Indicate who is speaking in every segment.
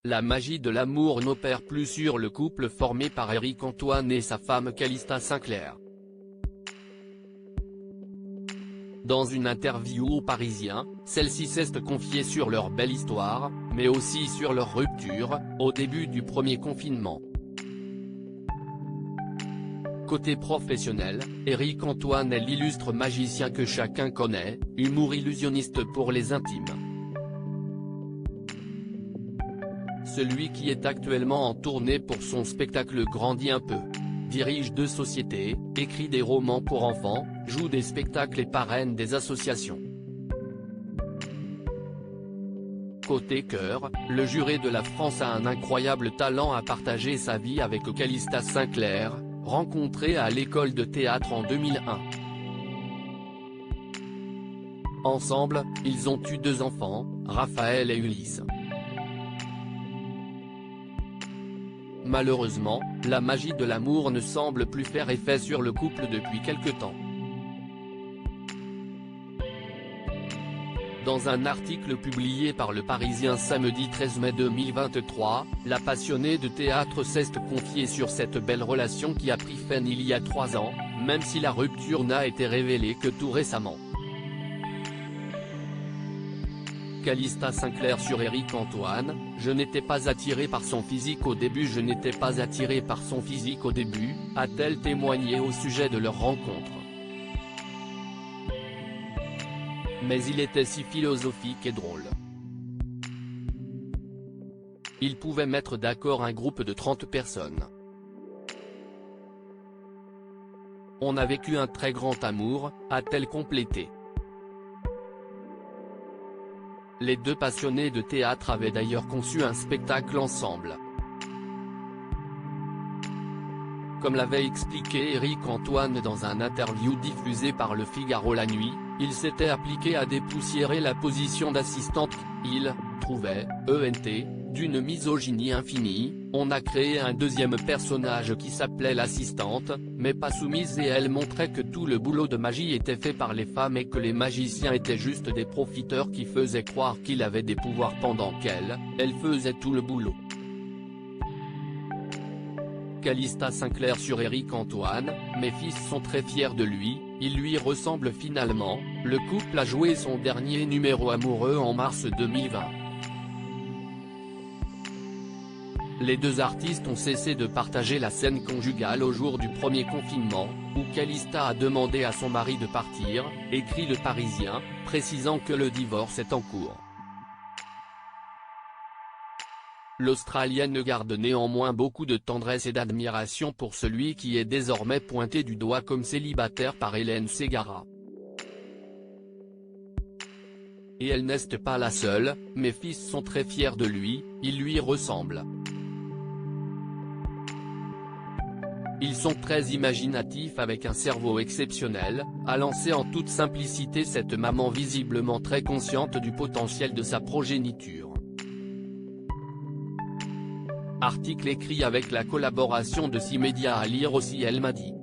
Speaker 1: La magie de l'amour n'opère plus sur le couple formé par Éric Antoine et sa femme Calista Sinclair. Dans une interview au Parisien, celle-ci s'est confiée sur leur belle histoire, mais aussi sur leur rupture, au début du premier confinement. Côté professionnel, Éric Antoine est l'illustre magicien que chacun connaît, humour illusionniste pour les intimes. Celui qui est actuellement en tournée pour son spectacle Grandis un peu. Dirige 2 sociétés, écrit des romans pour enfants, joue des spectacles et parraine des associations. Côté cœur, le juré de la France a un incroyable talent à partager sa vie avec Calista Sinclair, rencontrée à l'école de théâtre en 2001. Ensemble, ils ont eu 2 enfants, Raphaël et Ulysse. Malheureusement, la magie de l'amour ne semble plus faire effet sur le couple depuis quelque temps. Dans un article publié par Le Parisien samedi 13 mai 2023, la passionnée de théâtre s'est confiée sur cette belle relation qui a pris fin il y a 3 ans, même si la rupture n'a été révélée que tout récemment. Calista Sinclair sur Éric Antoine: je n'étais pas attiré par son physique au début. Je n'étais pas attiré par son physique au début, a-t-elle témoigné au sujet de leur rencontre. Mais il était si philosophique et drôle. Il pouvait mettre d'accord un groupe de 30 personnes. On a vécu un très grand amour, a-t-elle complété. Les 2 passionnés de théâtre avaient d'ailleurs conçu un spectacle ensemble. Comme l'avait expliqué Éric Antoine dans un interview diffusé par Le Figaro la nuit, il s'était appliqué à dépoussiérer la position d'assistante qu'il trouvait, d'une misogynie infinie. On a créé un 2e personnage qui s'appelait l'assistante, mais pas soumise, et elle montrait que tout le boulot de magie était fait par les femmes et que les magiciens étaient juste des profiteurs qui faisaient croire qu'il avait des pouvoirs pendant qu'elle faisait tout le boulot. Calista Sinclair sur Éric Antoine: mes fils sont très fiers de lui, il lui ressemble finalement. Le couple a joué son dernier numéro amoureux en mars 2020. Les 2 artistes ont cessé de partager la scène conjugale au jour du premier confinement, où Calista a demandé à son mari de partir, écrit Le Parisien, précisant que le divorce est en cours. L'Australienne garde néanmoins beaucoup de tendresse et d'admiration pour celui qui est désormais pointé du doigt comme célibataire par Hélène Ségara. Et elle n'est pas la seule: mes fils sont très fiers de lui, il lui ressemble. Ils sont très imaginatifs avec un cerveau exceptionnel, a lancé en toute simplicité cette maman visiblement très consciente du potentiel de sa progéniture. Article écrit avec la collaboration de 6 médias, à lire aussi Elle m'a dit.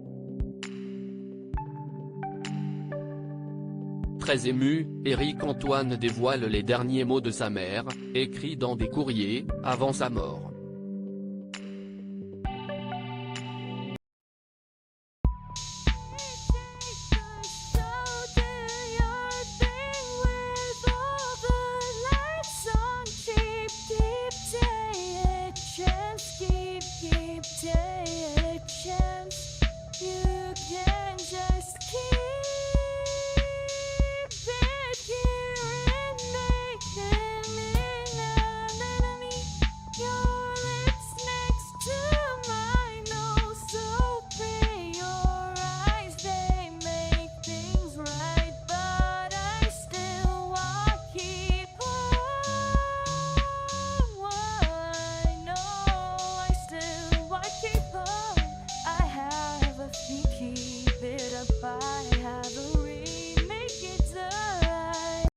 Speaker 1: Très ému, Éric Antoine dévoile les derniers mots de sa mère, écrits dans des courriers, avant sa mort.